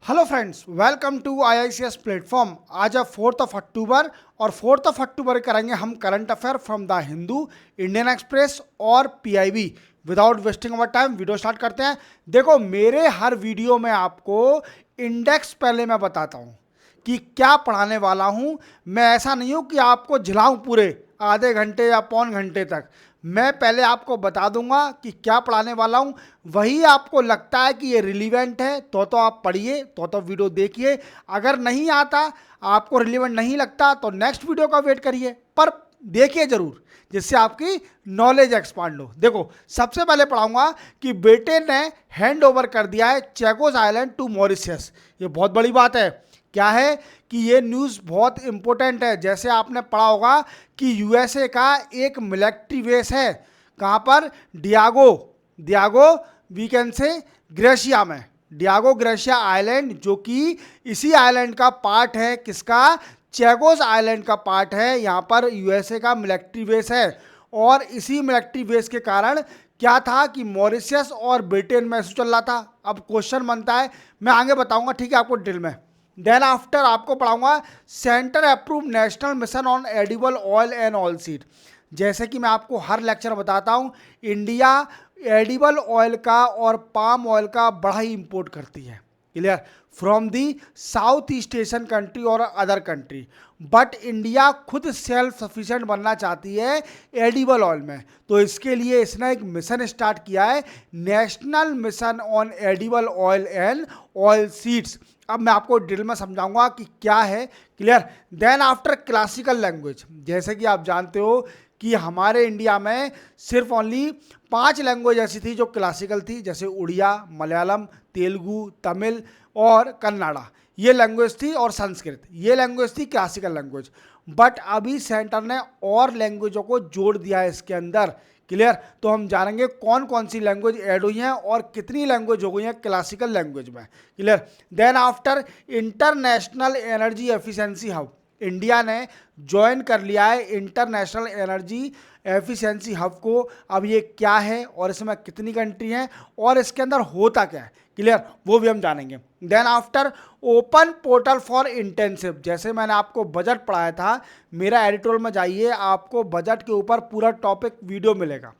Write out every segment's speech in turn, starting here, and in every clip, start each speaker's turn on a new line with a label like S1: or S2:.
S1: Hello friends, welcome to IICS platform. आज है 4 अक्टूबर और 4 अक्टूबर करेंगे हम current affair from the Hindu, Indian Express और PIB। Without wasting our time video start करते हैं। देखो, मेरे हर वीडियो में आपको इंडेक्स पहले मैं बताता हूँ कि क्या पढ़ाने वाला हूँ। मैं ऐसा नहीं हूँ कि आपको झिलाऊँ पूरे आधे घंटे या पौन घंटे तक। मैं पहले आपको बता दूंगा कि क्या पढ़ाने वाला हूं। वही आपको लगता है कि ये रिलीवेंट है तो आप पढ़िए, तो वीडियो देखिए। अगर नहीं आता, आपको रिलीवेंट नहीं लगता, तो नेक्स्ट वीडियो का वेट करिए, पर देखिए जरूर, जिससे आपकी नॉलेज एक्सपांड हो। देखो, सबसे पहले पढ़ाऊंगा कि ब्रिटेन ने हैंड ओवर कर दिया है चैगोस आइलैंड टू मॉरिशस। ये बहुत बड़ी बात है। क्या है कि ये न्यूज़ बहुत इंपॉर्टेंट है। जैसे आपने पढ़ा होगा कि USA का एक मिलिट्री बेस है, कहाँ पर? Diego we can say Garcia में, डियागो ग्रेशिया आइलैंड, जो कि इसी आइलैंड का पार्ट है। किसका? चैगोस आइलैंड का पार्ट है। यहाँ पर USA का मिलिट्री बेस है और इसी मिलिट्री बेस के कारण क्या था कि मॉरिशस और ब्रिटेन में इशू चल रहा था। अब क्वेश्चन बनता है, मैं आगे बताऊंगा, ठीक है, आपको डिटेल में। देन आफ्टर आपको पढ़ाऊंगा centre approve national mission on edible oil and oil seed. जैसे कि मैं आपको हर लेक्चर बताता हूं, इंडिया एडिबल ऑयल का और पाम ऑयल का बड़ा ही इंपोर्ट करती है, clear, from the south east Asian country और अदर कंट्री। बट इंडिया खुद सेल्फ सफिशिएंट बनना चाहती है एडिबल ऑयल में, तो इसके लिए इसने एक मिशन स्टार्ट किया है, national mission on edible oil and oil seeds. अब मैं आपको डिटेल में समझाऊंगा कि क्या है, clear. Then after classical language, जैसे कि आप जानते हो कि हमारे इंडिया में सिर्फ ओनली 5 लैंग्वेज ऐसी थी जो क्लासिकल थी, जैसे उड़िया, मलयालम, तेलुगु, तमिल और कन्नाडा, ये लैंग्वेज थी, और संस्कृत, ये लैंग्वेज थी क्लासिकल लैंग्वेज। बट अभी सेंटर ने और लैंग्वेजों को जोड़ दिया है इसके अंदर, क्लियर। तो हम जानेंगे कौन कौन सी लैंग्वेज ऐड हुई हैं और कितनी लैंग्वेज हो गई हैं क्लासिकल लैंग्वेज में, clear. Then after international energy efficiency hub, India ने ज्वाइन कर लिया है इंटरनेशनल एनर्जी एफिशिएंसी हब को। अब ये क्या है और इसमें कितनी कंट्री हैं और इसके अंदर होता क्या है, क्लियर, वो भी हम जानेंगे। Then after open portal for intensive, जैसे मैंने आपको बजट पढ़ाया था, मेरा एडिटोरियल में जाइए, आपको बजट के ऊपर पूरा टॉपिक वीडियो मिलेगा,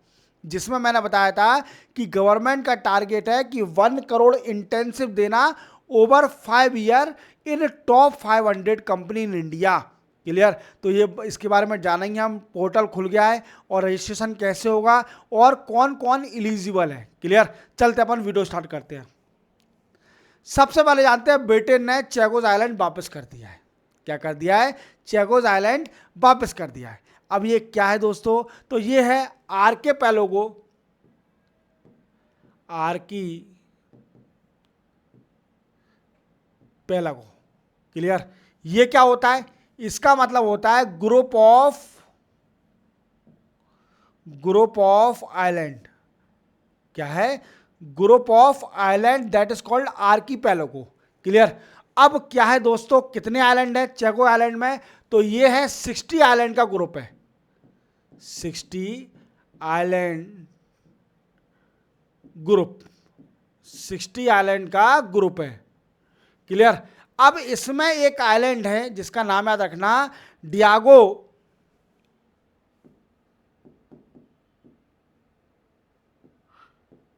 S1: जिसमें मैंने बताया था कि गवर्नमेंट का टारगेट है कि 1 करोड़ इंटेंसिव देना over 5 year in top 500 company in India, clear. तो ये इसके बारे में जानेंगे हम। पोर्टल खुल गया है और रजिस्ट्रेशन कैसे होगा और कौन कौन एलिजिबल है, क्लियर। चलते अपन वीडियो स्टार्ट करते हैं। सबसे पहले जानते हैं, ब्रिटेन ने चैगोस आइलैंड वापस कर दिया है। क्या कर दिया है? चैगोस आइलैंड वापस कर दिया है। अब ये क्या है दोस्तों? तो ये है आर्किपेलागो, आर्किपेलागो, क्लियर। ये क्या होता है? इसका मतलब होता है ग्रुप ऑफ आइलैंड। क्या है? Group of island that is called archipelago, clear. अब क्या है दोस्तों, कितने आइलैंड है चैगो आइलैंड में? तो ये है 60 आइलैंड का ग्रुप है, 60 आइलैंड ग्रुप, 60 आइलैंड का ग्रुप है, क्लियर। अब इसमें एक आइलैंड है जिसका नाम याद रखना, डियागो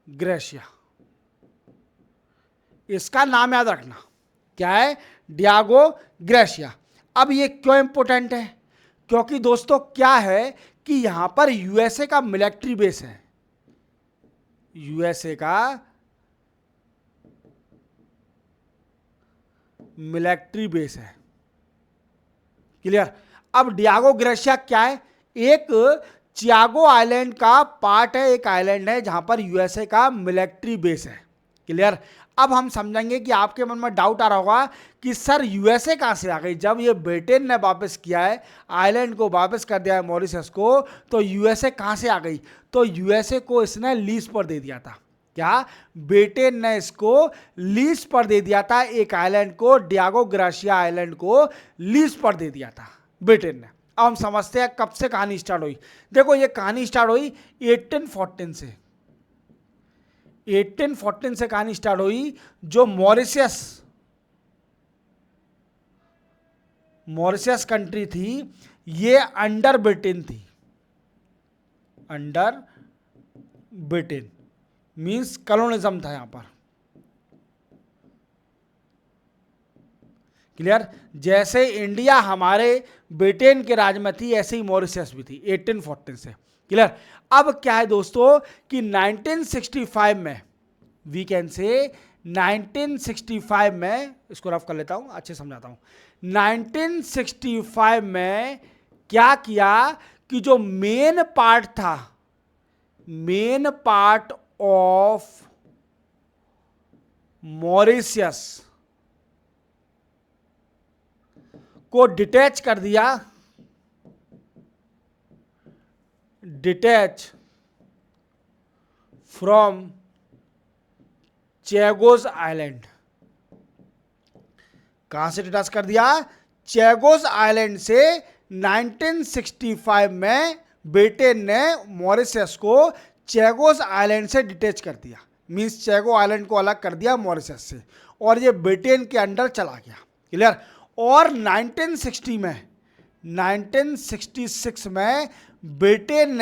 S1: ग्रेशिया, इसका नाम याद रखना। क्या है? Diego gratia. अब ये क्यों इंपॉर्टेंट है? क्योंकि दोस्तों क्या है कि यहां पर USA का मिलिट्री बेस है, USA का मिलिट्री बेस है, क्लियर। अब डियागो ग्रेशिया क्या है? एक चियागो आइलैंड का पार्ट है, एक आइलैंड है जहां पर USA का मिलिट्री बेस है, क्लियर। अब हम समझेंगे कि आपके मन में डाउट आ रहा होगा कि सर USA कहां से आ गई? जब ये ब्रिटेन ने वापस किया है, आइलैंड को वापस कर दिया है मॉरिशस को, तो USA कहां से आ गई? तो USA को इसने लीज पर दे दिया था। क्या? ब्रिटेन ने इसको लीज पर दे दिया था, एक आइलैंड को, डियागो ग्रेशिया आइलैंड को लीज पर दे दिया था ब्रिटेन ने। अब हम समझते हैं कब से कहानी स्टार्ट हुई। देखो, ये कहानी स्टार्ट हुई 1814 से, 1814 से कहानी स्टार्ट हुई। जो मॉरिशस मॉरिशस कंट्री थी, ये अंडर ब्रिटेन थी, अंडर ब्रिटेन मीन्स कॉलोनिज्म था यहां पर। क्लियर? जैसे इंडिया हमारे ब्रिटेन के राज में थी, ऐसे ही मॉरिशस भी थी 1814 से। क्लियर? अब क्या है दोस्तों कि 1965 में, वी कैन से 1965 में, इसको रफ कर लेता हूं, अच्छे समझाता हूं। 1965 में क्या किया कि जो मेन पार्ट था, मेन पार्ट ऑफ मॉरिशस को डिटैच कर दिया, डिटैच फ्रॉम चैगोस आइलैंड। कहां से डिटैच कर दिया? चैगोस आइलैंड से 1965 में ब्रिटेन ने मॉरिशस को चैगोस आइलैंड से डिटैच कर दिया, मींस चैगो आइलैंड को अलग कर दिया मॉरिशस से, और ये ब्रिटेन के अंडर चला गया। क्लियर? और 1960 में, 1966 में ब्रिटेन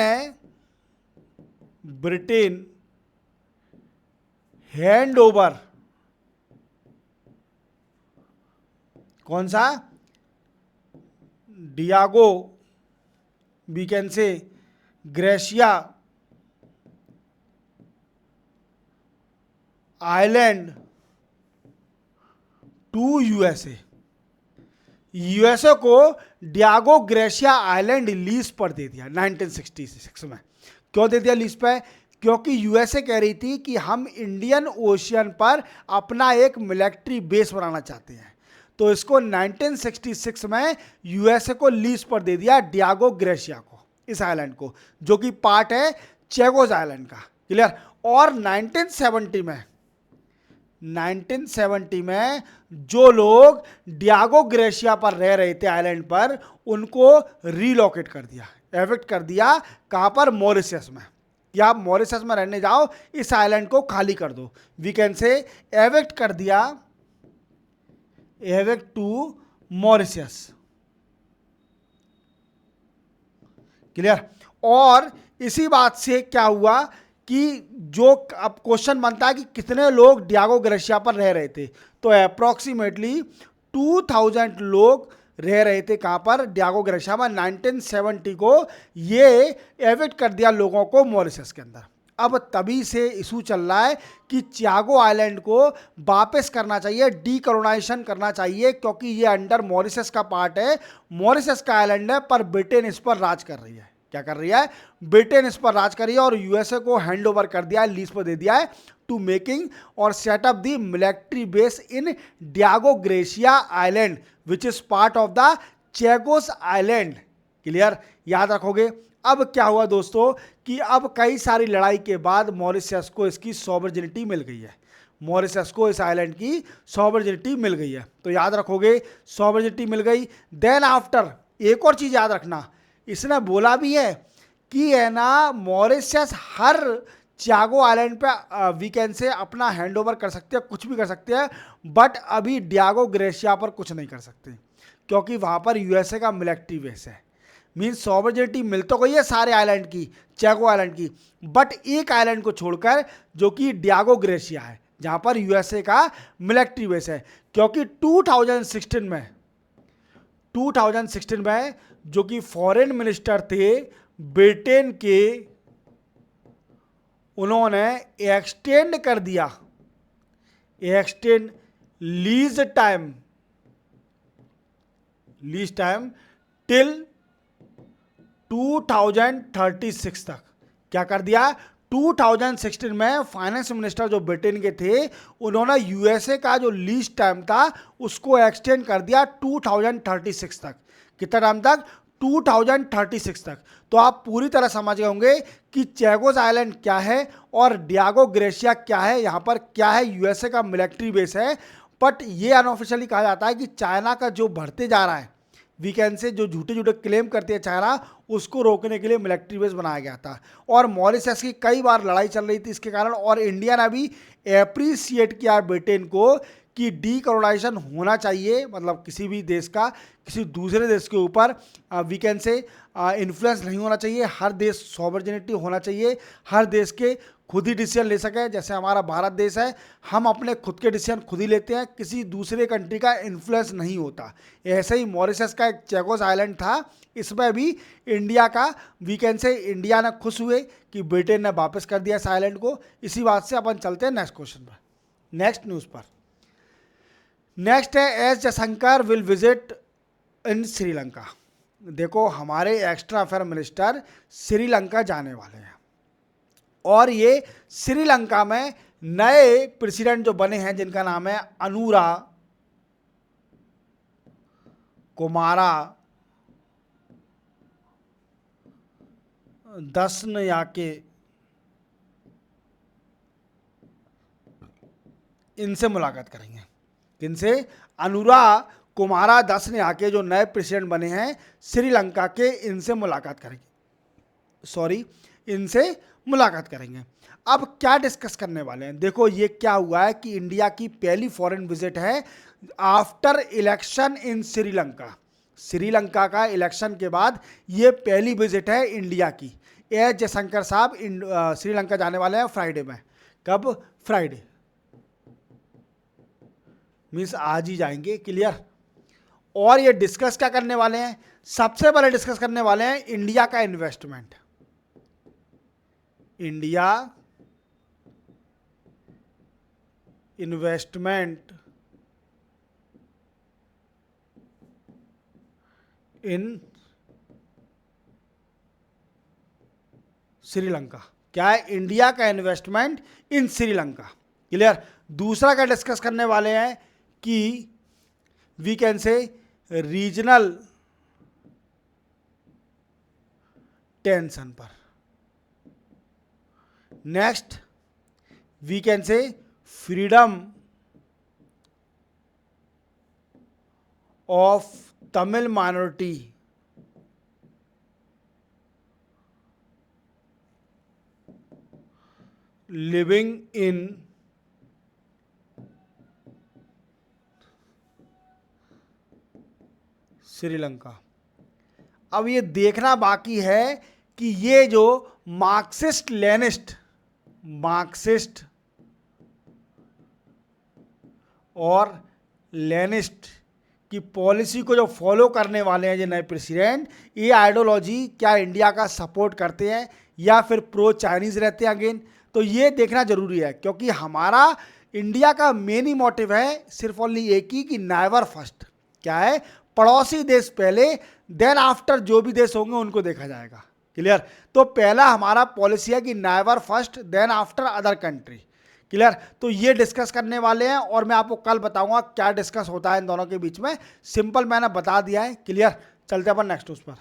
S1: हैंड ओवर, कौन सा? Diego, we can say Garcia island to USA. USA को डियागो ग्रेशिया आइलैंड लीज पर दे दिया 1966 में। क्यों दे दिया लीज पे? क्योंकि यूएसए कह रही थी कि हम इंडियन ओशियन पर अपना एक मिलिट्री बेस बनाना चाहते हैं, तो इसको 1966 में यूएसए को लीज पर दे दिया डियागो ग्रेशिया को, इस आइलैंड को, जो कि पार्ट है चैगोस आइलैंड का। क्लियर? और 1970 में जो लोग डियागो ग्रेशिया पर रह रहे थे आइलैंड पर, उनको रीलोकेट कर दिया, एविक्ट कर दिया। कहां पर? मॉरिशस में। या आप मॉरिशस में रहने जाओ, इस आइलैंड को खाली कर दो, वी कैन से एविक्ट कर दिया, एविक्ट टू मॉरिशस। क्लियर? और इसी बात से क्या हुआ कि जो अब क्वेश्चन बनता है कि कितने लोग डियागो ग्रेशिया पर रह रहे थे, तो अप्रोक्सीमेटली 2000 लोग रह रहे थे। कहां पर? डियागो ग्रेशिया में। 1970 को ये एविक्ट कर दिया लोगों को मॉरिशस के अंदर। अब तभी से इशू चल रहा है कि चैगो आइलैंड को वापस करना चाहिए, डीकोलोनाइजेशन करना चाहिए, क्योंकि ये अंडर मॉरिशस का पार्ट है, मॉरिशस का आइलैंड है, पर ब्रिटेन इस पर राज कर रही है। क्या कर रही है? ब्रिटेन इस पर राज कर रही है, और यूएसए को हैंड ओवर कर दिया है, लीज पर दे दिया है, टू मेकिंग और setup the military base in Diego Garcia island which is part of the Chagos island. Clear? याद रखोगे। अब क्या हुआ दोस्तों कि अब कई सारी लड़ाई के बाद मॉरिशस को इसकी सॉवरेनिटी मिल गई है, मॉरिशस को इस आइलैंड की सॉवरेनिटी मिल गई है। तो याद रखोगे, सॉवरेनिटी मिल गई। देन आफ्टर एक और चीज याद रखना, इसने बोला भी है कि है ना, मॉरिशस हर चैगो आइलैंड पे वी कैन से अपना हैंड ओवर कर सकते हैं, कुछ भी कर सकते हैं, बट अभी डियागो ग्रेशिया पर कुछ नहीं कर सकते, क्योंकि वहां पर यूएसए का मिलिट्री बेस है। मीन्स सॉवरेनिटी मिल तो गई है सारे आइलैंड की, चैगो आइलैंड की, बट एक आइलैंड को छोड़कर जो कि डियागो ग्रेशिया है, जहां पर यूएसए का मिलिट्री बेस है। क्योंकि 2016 में जो कि फॉरेन मिनिस्टर थे ब्रिटेन के, उन्होंने एक्सटेंड कर दिया, एक्सटेंड लीज टाइम टिल 2036 तक। क्या कर दिया? 2016 में फाइनेंस मिनिस्टर जो ब्रिटेन के थे, उन्होंने यूएसए का जो लीज टाइम था उसको एक्सटेंड कर दिया 2036 तक। कितना टाइम तक? 2036 तक। तो आप पूरी तरह समझ गए होंगे कि चैगोस आइलैंड क्या है और डियागो ग्रेशिया क्या है, यहां पर क्या है, यूएसए का मिलिट्री बेस है। बट ये अनऑफिशियली कहा जाता है कि चाइना का जो बढ़ते जा रहा है, वीकेंड से जो झूठे झूठे क्लेम करती है चाइना, उसको रोकने के लिए मिलिट्री बेस बनाया गया था। और मॉरिशस की कई बार लड़ाई चल रही थी इसके कारण, और इंडिया ने भी एप्रिसिएट किया ब्रिटेन को कि डीकोलोनाइजेशन होना चाहिए, मतलब किसी भी देश का किसी दूसरे देश के ऊपर वी कैन से इन्फ्लुएंस नहीं होना चाहिए। हर देश सॉवरेनिटी होना चाहिए, हर देश के खुद ही डिसीजन ले सके। जैसे हमारा भारत देश है, हम अपने खुद के डिसीजन खुद ही लेते हैं, किसी दूसरे कंट्री का इन्फ्लुएंस नहीं होता। ऐसे ही मॉरिशस का एक चैगोस आइलैंड था, इसमें भी इंडिया का वी कैन से इंडिया ने खुश हुए कि ब्रिटेन ने वापस कर दिया इस आइलैंड को। इसी बात से अपन चलते हैं नेक्स्ट क्वेश्चन पर, नेक्स्ट न्यूज़ पर। नेक्स्ट है S Jaishankar will visit in Sri Lanka. देखो हमारे एक्सटर्नल अफेयर मिनिस्टर श्रीलंका जाने वाले हैं, और ये श्रीलंका में नए प्रेसिडेंट जो बने हैं जिनका नाम है अनुरा कुमारा दसनयाके, इनसे मुलाकात करेंगे। किनसे? अनुरा कुमारा दसनयाके जो नए प्रेसिडेंट बने हैं श्रीलंका के, इनसे मुलाकात करेंगे, इनसे मुलाकात करेंगे। अब क्या डिस्कस करने वाले हैं? देखो ये क्या हुआ है कि इंडिया की पहली फॉरेन विजिट है after election in Sri Lanka. Sri Lanka का इलेक्शन के बाद ये पहली विजिट है इंडिया की। एस जयशंकर साहब श्रीलंका जाने वाले हैं फ्राइडे में। कब? फ्राइडे, मीन्स आज ही जाएंगे, क्लियर। और ये डिस्कस क्या करने वाले हैं? सबसे पहले डिस्कस करने वाले हैं इंडिया का इन्वेस्टमेंट। इंडिया इन्वेस्टमेंट इन श्रीलंका। क्या है? इंडिया का इन्वेस्टमेंट इन श्रीलंका, क्लियर। दूसरा क्या डिस्कस करने वाले हैं कि we can say regional tension पर। Next we can say freedom of Tamil minority living in Sri Lanka. अब ये देखना बाकी है कि ये जो मार्क्सिस्ट और लेनिस्ट की पॉलिसी को जो फॉलो करने वाले हैं ये नए प्रेसिडेंट, ये आइडियोलॉजी क्या इंडिया का सपोर्ट करते हैं या फिर प्रो चाइनीज रहते हैं अगेन। तो ये देखना जरूरी है, क्योंकि हमारा इंडिया का मेन ही मोटिव है सिर्फ ओनली एक ही कि नेवर फर्स्ट। क्या है? पड़ोसी देश पहले, देन आफ्टर जो भी देश होंगे उनको देखा जाएगा, क्लियर। तो पहला हमारा पॉलिसी है कि never first then after other country, clear. तो ये डिस्कस करने वाले हैं और मैं आपको कल बताऊंगा क्या डिस्कस होता है इन दोनों के बीच में। सिंपल मैंने बता दिया है, क्लियर। चलते अपन नेक्स्ट उस पर।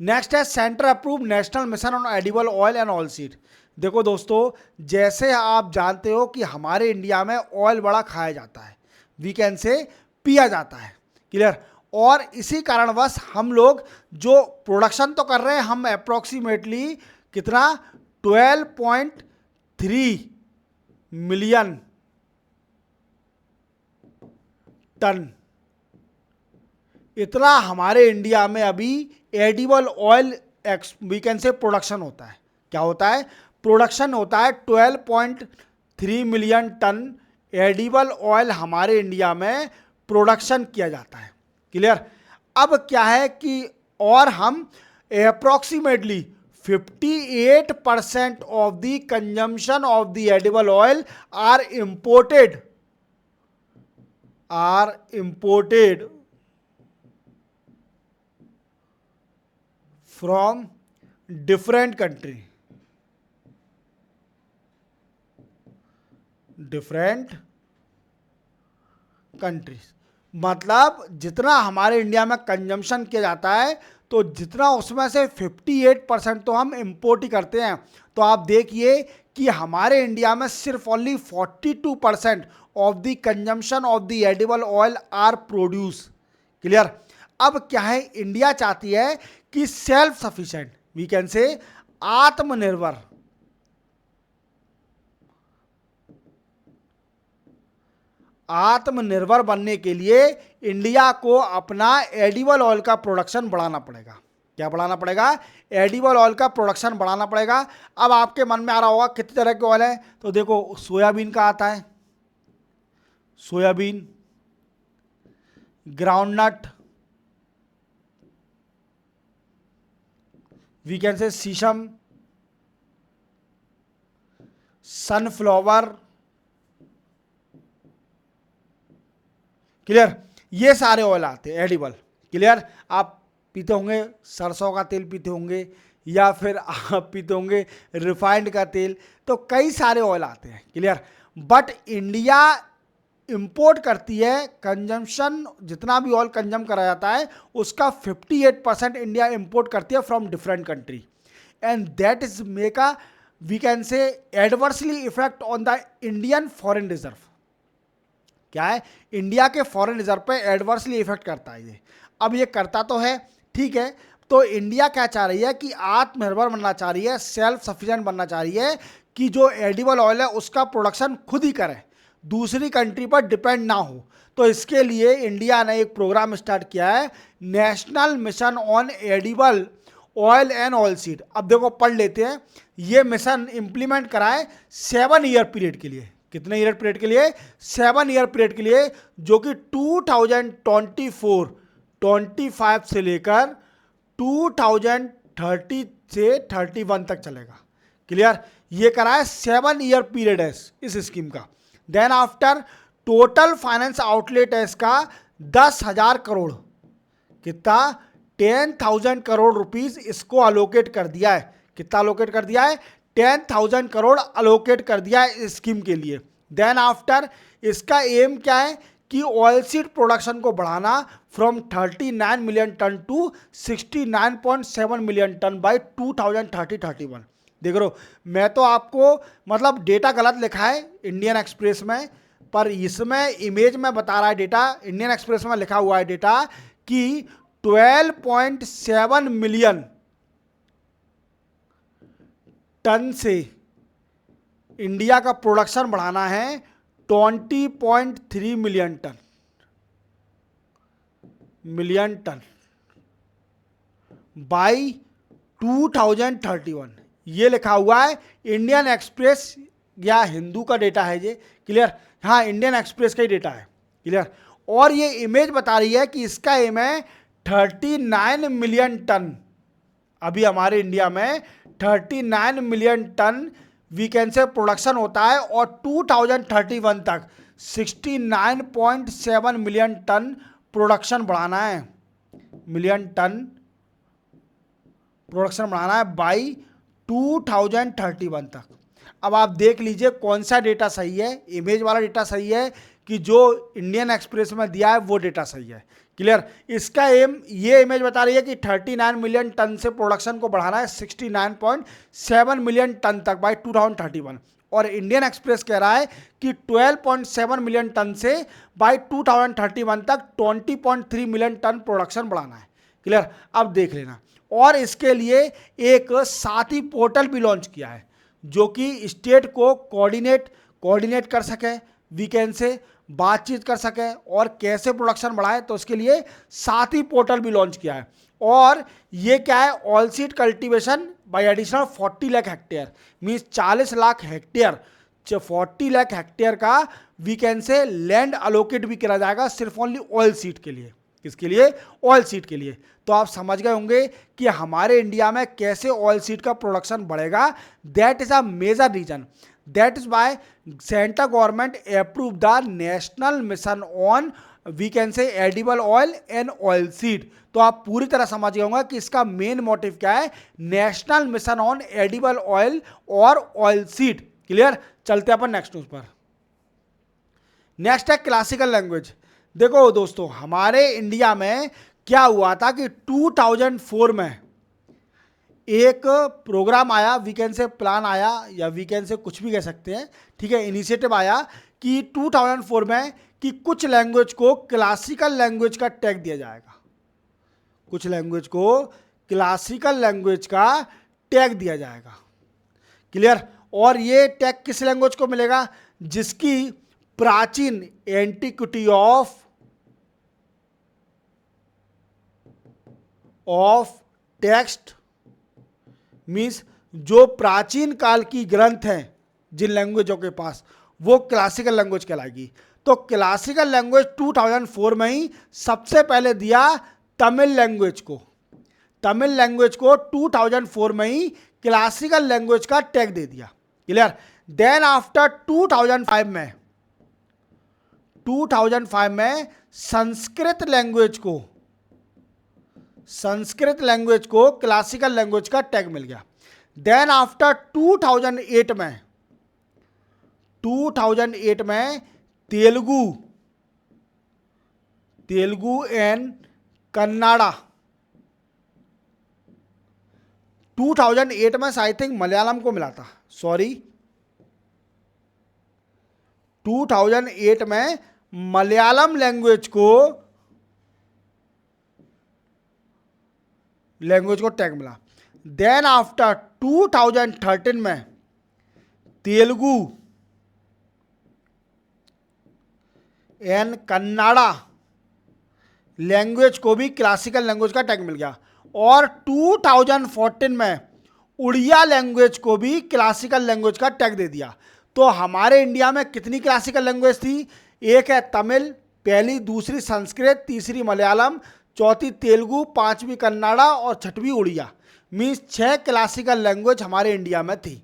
S1: नेक्स्ट है centre approve national mission on edible oil and oil seed. देखो दोस्तों, जैसे आप जानते हो कि हमारे इंडिया में ऑयल बड़ा खाया जाता है, वीकेंड से पिया जाता है, क्लियर। और इसी कारणवश हम लोग जो प्रोडक्शन तो कर रहे हैं, हम अप्रोक्सीमेटली कितना 12.3 मिलियन टन, इतना हमारे इंडिया में अभी एडिबल ऑयल वीकेंड से प्रोडक्शन होता है। क्या होता है? प्रोडक्शन होता है 12.3 मिलियन टन एडिबल ऑयल हमारे इंडिया में प्रोडक्शन किया जाता है, क्लियर। अब क्या है कि और हम approximately 58% of the consumption of the edible oil are imported from different countries. मतलब जितना हमारे इंडिया में कंजम्पशन किया जाता है, तो जितना उसमें से 58% तो हम इंपोर्ट ही करते हैं। तो आप देखिए कि हमारे इंडिया में सिर्फ only 42% of the consumption of the edible oil are produce, clear. अब क्या है? इंडिया चाहती है कि सेल्फ सफिशिएंट, वी कैन से आत्मनिर्भर आत्मनिर्भर बनने के लिए इंडिया को अपना एडिबल ऑयल का प्रोडक्शन बढ़ाना पड़ेगा। क्या बढ़ाना पड़ेगा? एडिबल ऑयल का प्रोडक्शन बढ़ाना पड़ेगा। अब आपके मन में आ रहा होगा कितने तरह के ऑयल है, तो देखो सोयाबीन का आता है, सोयाबीन, ग्राउंडनट, वी कैन से सीसम, सनफ्लावर, क्लियर, ये सारे ऑयल आते हैं एडिबल। क्लियर, आप पीते होंगे सरसों का तेल पीते होंगे, या फिर आप पीते होंगे रिफाइंड का तेल, तो कई सारे ऑयल आते हैं। क्लियर, बट इंडिया इंपोर्ट करती है, कंजम्पशन जितना भी ऑयल कंजम करा जाता है उसका 58% इंडिया इंपोर्ट करती है from different country, and that is make a we can say adversely effect on the Indian foreign reserve. क्या है? इंडिया के फॉरेन रिजर्व पे एडवर्सली इफेक्ट करता है ये। अब ये करता तो है, ठीक है, तो इंडिया क्या चाह रही है कि आत्मनिर्भर बनना चाह रही है, सेल्फ सफिशिएंट बनना चाह रही है, कि जो एडिबल ऑयल है उसका प्रोडक्शन खुद ही करे, दूसरी कंट्री पर डिपेंड ना हो। तो इसके लिए इंडिया ने एक प्रोग्राम स्टार्ट किया है, national mission on edible oil and oil seed. अब देखो पढ़ लेते हैं, ये मिशन इंप्लीमेंट कराए 7 ईयर पीरियड के लिए। कितने ईयर पीरियड के लिए? 7 ईयर पीरियड के लिए, जो कि 2024-25 से लेकर 2030 से 31 तक चलेगा। क्लियर, ये कराए 7 ईयर पीरियड है इस स्कीम का। Then after total finance outlet है इसका 10,000 करोड़, कितना? 10,000 करोड़ रुपीस इसको अलोकेट कर दिया है। कितना अलोकेट कर दिया है? 10,000 करोड़ अलोकेट कर दिया है इस स्कीम के लिए। देन आफ्टर इसका एम क्या है कि ऑयल सीड प्रोडक्शन को बढ़ाना from 39 million tonne to 69.7 million tonne by 2030-31। देख रहे हो, मैं तो आपको मतलब डेटा गलत लिखा है इंडियन एक्सप्रेस में, पर इसमें इमेज में बता रहा है डेटा, इंडियन एक्सप्रेस में लिखा हुआ है डेटा कि 12.7 मिलियन टन से इंडिया का प्रोडक्शन बढ़ाना है 20.3 मिलियन टन बाय 2031। ये लिखा हुआ है इंडियन एक्सप्रेस या हिंदू का डेटा है ये। क्लियर, हाँ इंडियन एक्सप्रेस का ही डेटा है। क्लियर, और ये इमेज बता रही है कि इसका एम है 39 मिलियन टन। अभी हमारे इंडिया में 39 million tonne we can say production होता है, और 2031 तक 69.7 मिलियन टन प्रोडक्शन बढ़ाना है, मिलियन टन प्रोडक्शन बढ़ाना है बाय 2031 तक। अब आप देख लीजिए कौन सा डेटा सही है, इमेज वाला डेटा सही है कि जो इंडियन एक्सप्रेस में दिया है वो डेटा सही है। क्लियर, इसका एम, ये इमेज बता रही है कि 39 मिलियन टन से प्रोडक्शन को बढ़ाना है 69.7 मिलियन टन तक बाय 2031, और इंडियन एक्सप्रेस कह रहा है कि 12.7 मिलियन टन से बाय 2031 तक 20.3 मिलियन टन प्रोडक्शन बढ़ाना है। क्लियर, अब देख लेना, और इसके लिए एक साथी पोर्टल भी लॉन्च किया है जो कि स्टेट को कोऑर्डिनेट कर सके, वीकेंड से बातचीत कर सके और कैसे प्रोडक्शन बढ़ाए, तो उसके लिए साथी पोर्टल भी लॉन्च किया है। और ये क्या है? Oil seed cultivation bye additional 40 lakh hectare, means 40 lakh hectare, 40 lakh hectare का वीकेंड से लैंड अलोकेट भी किया जाएगा सिर्फ ओनली ऑयल सीड के लिए। किसके लिए? ऑयल सीड के लिए। तो आप समझ गए होंगे कि हमारे इंडिया में कैसे ऑयल सीड का प्रोडक्शन बढ़ेगा। That is a major reason, that is why central government approve the national mission on we can say edible oil and oil seed. तो आप पूरी तरह समझ गए होंगे कि इसका मेन मोटिव क्या है, national mission on edible oil और ऑयल सीड। क्लियर, चलते अपन नेक्स्ट न्यूज पर। नेक्स्ट है क्लासिकल लैंग्वेज। देखो दोस्तों, हमारे इंडिया में क्या हुआ था कि 2004 में एक प्रोग्राम आया, वीकेंड से प्लान आया, या वीकेंड से कुछ भी कह सकते हैं, ठीक है, इनिशिएटिव आया कि 2004 में कि कुछ लैंग्वेज को क्लासिकल लैंग्वेज का टैग दिया जाएगा, कुछ लैंग्वेज को क्लासिकल लैंग्वेज का टैग दिया जाएगा। क्लियर, और ये टैग किस लैंग्वेज को मिलेगा? जिसकी प्राचीन एंटिक्विटी ऑफ टेक्स्ट मीन्स जो प्राचीन काल की ग्रंथ हैं जिन लैंग्वेजों के पास, वो क्लासिकल लैंग्वेज कहलाएगी। तो क्लासिकल लैंग्वेज 2004 में ही सबसे पहले दिया तमिल लैंग्वेज को। तमिल लैंग्वेज को 2004 में ही क्लासिकल लैंग्वेज का टैग दे दिया। क्लियर। देन आफ्टर 2005 में संस्कृत लैंग्वेज को क्लासिकल लैंग्वेज का टैग मिल गया। देन आफ्टर 2008 में तेलुगु एंड कन्नाडा, 2008 में आई थिंक मलयालम को मिला था, 2008 में मलयालम लैंग्वेज को टैग मिला। देन आफ्टर 2013 में तेलुगु एंड कन्नाडा लैंग्वेज को भी क्लासिकल लैंग्वेज का टैग मिल गया। और 2014 में उड़िया लैंग्वेज को भी क्लासिकल लैंग्वेज का टैग दे दिया। तो हमारे इंडिया में कितनी क्लासिकल लैंग्वेज थी? एक है तमिल, पहली, दूसरी संस्कृत, तीसरी मलयालम, चौथी तेलुगु, पांचवी कन्नाडा और छठवीं उड़िया। मीन्स 6 क्लासिकल लैंग्वेज हमारे इंडिया में थी।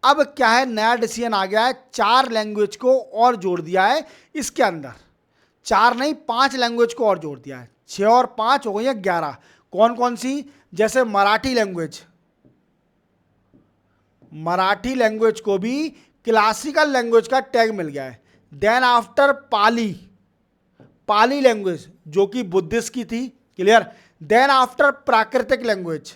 S1: अब क्या है, नया डिसीजन आ गया है, 4 लैंग्वेज को और जोड़ दिया है इसके अंदर। 4 नहीं, 5 लैंग्वेज को और जोड़ दिया है। 6 और 5 हो गई है 11। कौन कौन सी? जैसे मराठी लैंग्वेज को भी क्लासिकल लैंग्वेज का टैग मिल गया है। देन आफ्टर पाली लैंग्वेज जो कि बुद्धिस्ट की थी। क्लियर। देन आफ्टर प्राकृतिक लैंग्वेज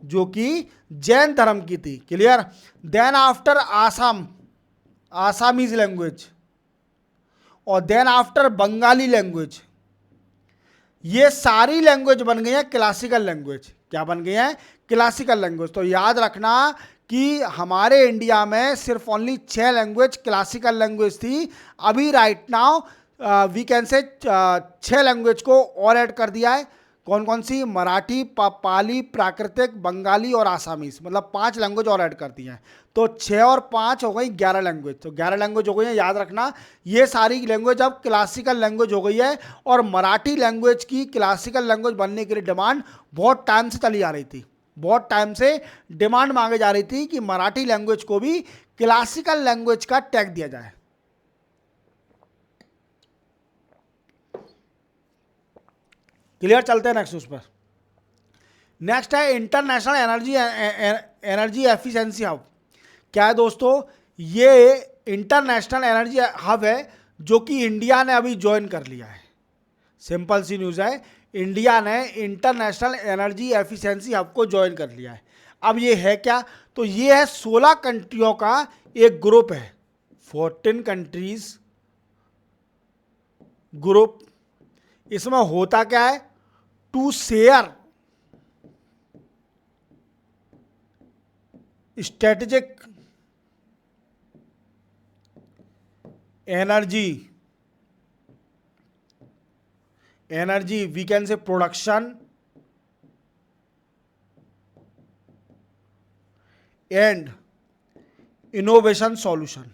S1: जो कि जैन धर्म की थी। Clear. Then after Assamese language और देन आफ्टर बंगाली लैंग्वेज। ये सारी लैंग्वेज बन गई है क्लासिकल लैंग्वेज। क्या बन गई है? Classical language. तो याद रखना कि हमारे इंडिया में सिर्फ ओनली 6 लैंग्वेज क्लासिकल लैंग्वेज थी। अभी राइट नाउ वी कैन से 6 लैंग्वेज को और ऐड कर दिया है। कौन कौन सी? मराठी, पाली, प्राकृतिक, बंगाली और आसामीज, मतलब 5 लैंग्वेज और ऐड कर दी हैं। तो 6 और 5 हो गई 11 लैंग्वेज। तो 11 लैंग्वेज हो गई है। याद रखना ये सारी लैंग्वेज अब क्लासिकल लैंग्वेज हो गई है। और मराठी लैंग्वेज की क्लासिकल लैंग्वेज बनने के लिए डिमांड बहुत टाइम से चली आ रही थी। बहुत टाइम से डिमांड मांगे जा रही थी कि मराठी लैंग्वेज को भी क्लासिकल लैंग्वेज का टैग दिया जाए। क्लियर। चलते हैं नेक्स्ट उस पर। नेक्स्ट है इंटरनेशनल एनर्जी एफिशिएंसी हब। क्या है दोस्तों? ये इंटरनेशनल एनर्जी हब है जो कि इंडिया ने अभी ज्वाइन कर लिया है। सिंपल सी न्यूज़ है, इंडिया ने इंटरनेशनल एनर्जी एफिशिएंसी हब को ज्वाइन कर लिया है। अब ये है क्या? तो ये है 16 कंट्रियों का एक ग्रुप है, 14 कंट्रीज ग्रुप। इसमें होता क्या है? To share strategic energy we can say production and innovation solution.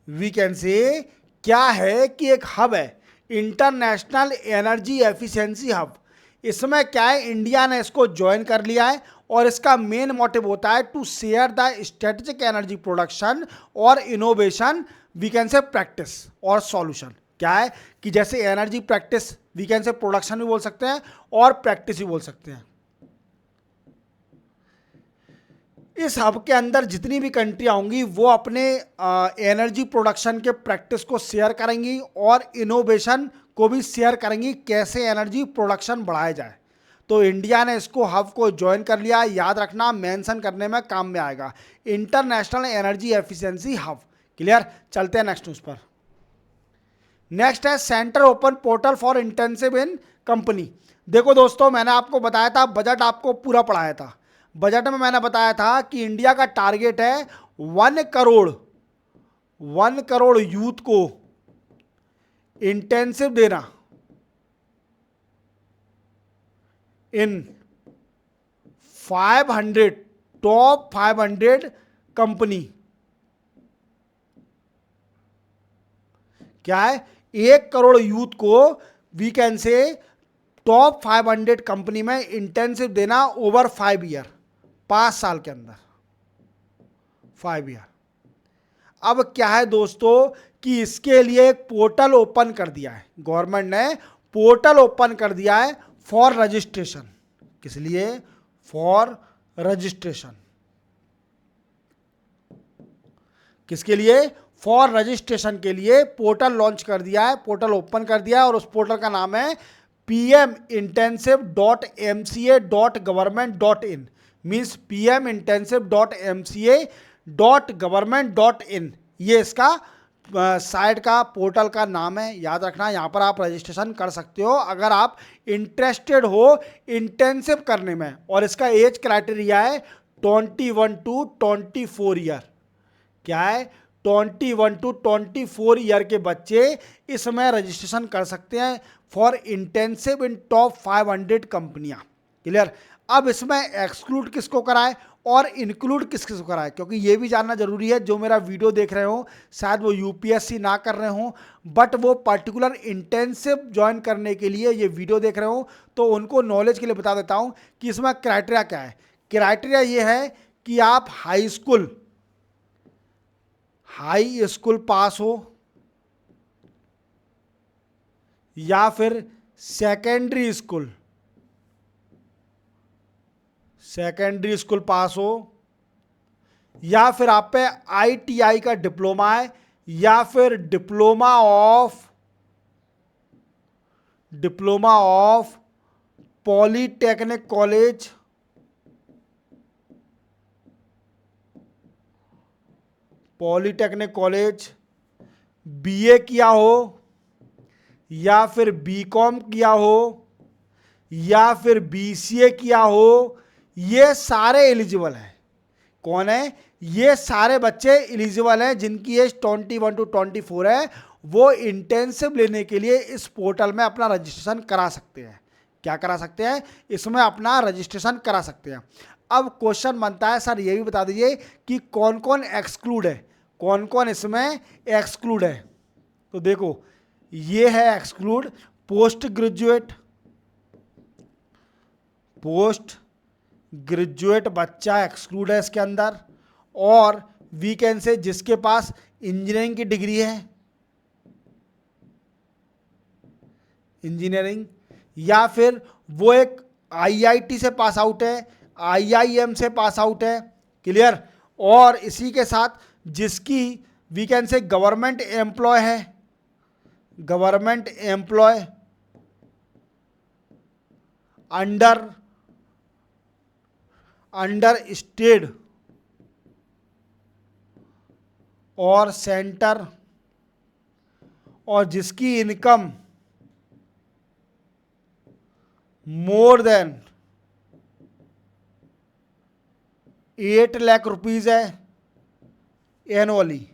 S1: We can say क्या है कि एक हब है इंटरनेशनल एनर्जी एफिशिएंसी हब। इसमें क्या है, इंडिया ने इसको ज्वाइन कर लिया है और इसका मेन मोटिव होता है to share the strategic energy production और innovation we can say practice और सॉल्यूशन। क्या है कि जैसे energy practice we can say production भी बोल सकते हैं और प्रैक्टिस भी बोल सकते हैं। इस हब के अंदर जितनी भी कंट्रियाँ होंगी वो अपने एनर्जी प्रोडक्शन के प्रैक्टिस को शेयर करेंगी और इनोवेशन को भी शेयर करेंगी, कैसे एनर्जी प्रोडक्शन बढ़ाया जाए। तो इंडिया ने इसको हब को ज्वाइन कर लिया। याद रखना, मेंशन करने में काम में आएगा, international energy efficiency hub. Clear. चलते हैं नेक्स्ट न्यूज़ पर। नेक्स्ट है centre open portal for intensive in company. देखो दोस्तों, मैंने आपको बताया था, बजट आपको पूरा पढ़ाया था। बजट में मैंने बताया था कि इंडिया का टारगेट है 1 करोड़ यूथ को इंटेंसिव देना इन 500 टॉप 500 कंपनी। क्या है? 1 करोड़ यूथ को we can say top 500 company में इंटेंसिव देना ओवर 5 ईयर, 5 साल के अंदर, 5 ईयर। अब क्या है दोस्तों कि इसके लिए एक पोर्टल ओपन कर दिया है, गवर्नमेंट ने पोर्टल ओपन कर दिया है फॉर रजिस्ट्रेशन। किस लिए? For registration. किसके लिए? फॉर रजिस्ट्रेशन के लिए पोर्टल लॉन्च कर दिया है, पोर्टल ओपन कर दिया है, और उस पोर्टल का नाम है pmintensive.mca.government.in। मीन्स pmintensive.mca.government.in, ये इसका साइट का पोर्टल का नाम है। याद रखना, यहाँ पर आप रजिस्ट्रेशन कर सकते हो अगर आप इंटरेस्टेड हो इंटेंसिव करने में। और इसका एज क्राइटेरिया है 21 to 24 ईयर। क्या है? 21 to 24 ईयर के बच्चे इसमें रजिस्ट्रेशन कर सकते हैं फॉर इंटेंसिव इन टॉप 500 कंपनियां। क्लियर? अब इसमें एक्सक्लूड किसको कराए और इंक्लूड किस किसको कराए, क्योंकि ये भी जानना जरूरी है। जो मेरा वीडियो देख रहे हो शायद वो यूपीएससी ना कर रहे हो, बट वो पर्टिकुलर इंटेंसिव ज्वाइन करने के लिए ये वीडियो देख रहे हो, तो उनको नॉलेज के लिए बता देता हूँ कि इसमें क्राइटेरिया क्या है। क्राइटेरिया ये है कि आप हाई स्कूल पास हो या फिर सेकेंडरी स्कूल पास हो, या फिर आप पे आईटीआई का डिप्लोमा है, या फिर diploma of polytechnic college BA किया हो, या फिर बीकॉम किया हो, या फिर बीसीए किया हो। ये सारे एलिजिबल हैं। कौन है? ये सारे बच्चे एलिजिबल हैं जिनकी एज 21 to 24 है। वो इंटेंसिव लेने के लिए इस पोर्टल में अपना रजिस्ट्रेशन करा सकते हैं। क्या करा सकते हैं? इसमें अपना रजिस्ट्रेशन करा सकते हैं। अब क्वेश्चन बनता है, सर ये भी बता दीजिए कि कौन कौन एक्सक्लूड है, कौन कौन इसमें एक्सक्लूड है। तो देखो, ये है एक्सक्लूड पोस्ट ग्रेजुएट बच्चा एक्सक्लूड है इसके अंदर। और वी कैन से जिसके पास इंजीनियरिंग की डिग्री है, इंजीनियरिंग, या फिर वो एक आईआईटी से पास आउट है, आईआईएम से पास आउट है। क्लियर? और इसी के साथ जिसकी we can say government employ है, गवर्नमेंट एम्प्लॉय अंडर स्टेट और सेंटर, और जिसकी income more than 8 lakh rupees है एनुअली।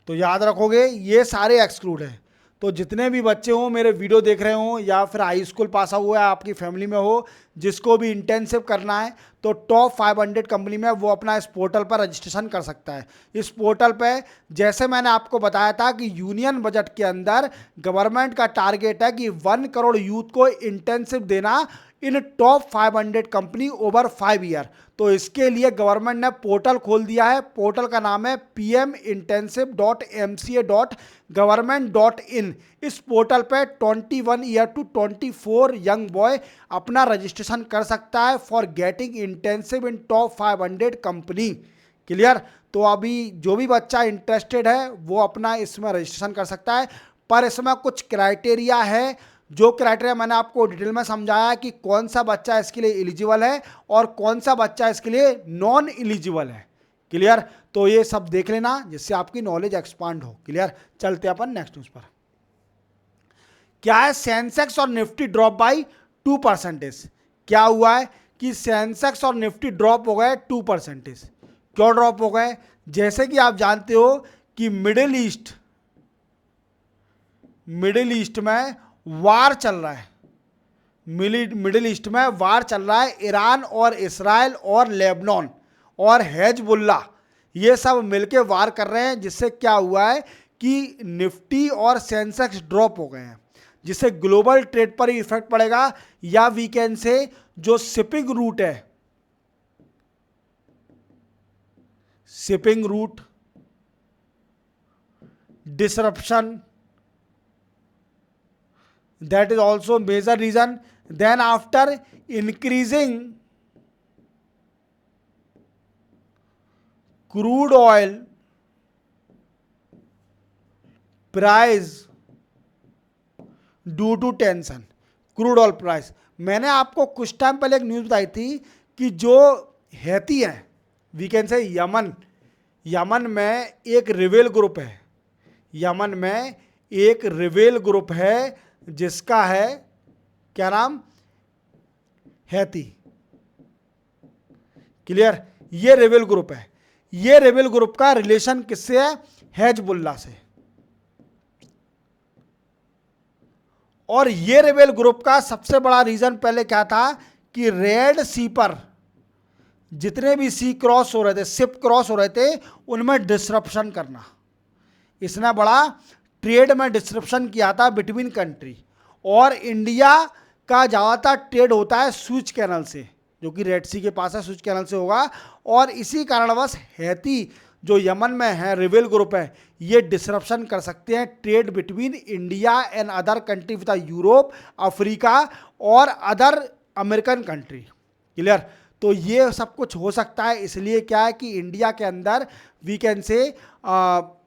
S1: तो याद रखोगे ये सारे एक्सक्लूड है। तो जितने भी बच्चे हों मेरे वीडियो देख रहे हों, या फिर हाई स्कूल पास हुआ है, आपकी फैमिली में हो जिसको भी इंटेंसिव करना है, तो टॉप 500 कंपनी में वो अपना इस पोर्टल पर रजिस्ट्रेशन कर सकता है। इस पोर्टल पे जैसे मैंने आपको बताया था कि यूनियन बजट के अंदर गवर्नमेंट का टारगेट है कि 1 करोड़ यूथ को इंटेंसिव देना इन टॉप 500 कंपनी ओवर 5 ईयर। तो इसके लिए गवर्नमेंट ने पोर्टल खोल दिया है। पोर्टल का नाम है pmintensive.mca.government.in। इस पोर्टल पे 21 ईयर टू 24 यंग बॉय अपना रजिस्ट्रेशन कर सकता है for getting intensive in top 500 company. Clear? तो अभी जो भी बच्चा इंटरेस्टेड है वो अपना इसमें रजिस्ट्रेशन कर सकता है, पर इसमें कुछ क्राइटेरिया है। जो क्राइटेरिया मैंने आपको डिटेल में समझाया कि कौन सा बच्चा इसके लिए एलिजिबल है और कौन सा बच्चा इसके लिए नॉन एलिजिबल है। क्लियर। तो ये सब देख लेना जिससे आपकी नॉलेज एक्सपांड हो। क्लियर। चलते अपन नेक्स्ट न्यूज पर। क्या है, सेंसेक्स और निफ्टी ड्रॉप बाई 2%। क्या हुआ है कि सेंसेक्स और निफ्टी ड्रॉप हो गए 2%। क्यों ड्रॉप हो गए? जैसे कि आप जानते हो कि मिडिल ईस्ट में वार चल रहा है। मिडिल ईस्ट में वार चल रहा है। ईरान और इसराइल और लेबनान और हेजबुल्ला ये सब मिलके वार कर रहे हैं, जिससे क्या हुआ है कि निफ्टी और सेंसेक्स ड्रॉप हो गए हैं, जिससे ग्लोबल ट्रेड पर ही इफेक्ट पड़ेगा। या वीकेंड से जो shipping root disruption, that is also major reason. Then after increasing crude oil price due to tension, crude oil price. मैंने आपको कुछ टाइम पहले एक न्यूज़ बताई थी कि जो हैती है, वी कैन से यमन में एक रिबेल ग्रुप है। यमन में एक रिबेल ग्रुप है जिसका है क्या नाम, हैती। क्लियर। ये रेबेल ग्रुप है। ये रेबेल ग्रुप का रिलेशन किससे है? हेजबुल्ला से। और ये रेबेल ग्रुप का सबसे बड़ा रीजन पहले क्या था कि रेड सी पर जितने भी सी क्रॉस हो रहे थे, शिप क्रॉस हो रहे थे, उनमें डिसरप्शन करना। इसने बड़ा ट्रेड में डिसरप्शन किया था बिटवीन कंट्री। और इंडिया का ज़्यादातर ट्रेड होता है स्विच कैनल से, जो कि रेड सी के पास है, स्विच कैनल से होगा। और इसी कारणवश हैती जो यमन में है, रिबेल ग्रुप है, ये डिसरप्शन कर सकते हैं trade between India and other country with Europe, Africa और अदर अमेरिकन कंट्री। क्लियर। तो ये सब कुछ हो सकता है। इसलिए क्या है कि इंडिया के अंदर वी कैन से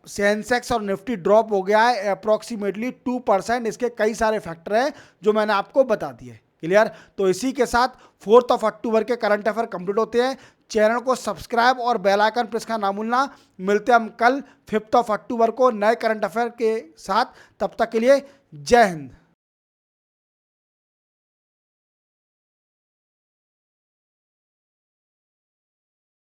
S1: सेंसेक्स और निफ्टी ड्रॉप हो गया है अप्रॉक्सीमेटली 2%। इसके कई सारे फैक्टर हैं जो मैंने आपको बता दिए। क्लियर। तो इसी के साथ 4 अक्टूबर के करंट अफेयर कंप्लीट होते हैं। चैनल को सब्सक्राइब और बेल आइकन प्रेस करना ना भूलना। मिलते हैं हम कल 5 अक्टूबर को नए करंट अफेयर के साथ। तब तक के लिए जय हिंद।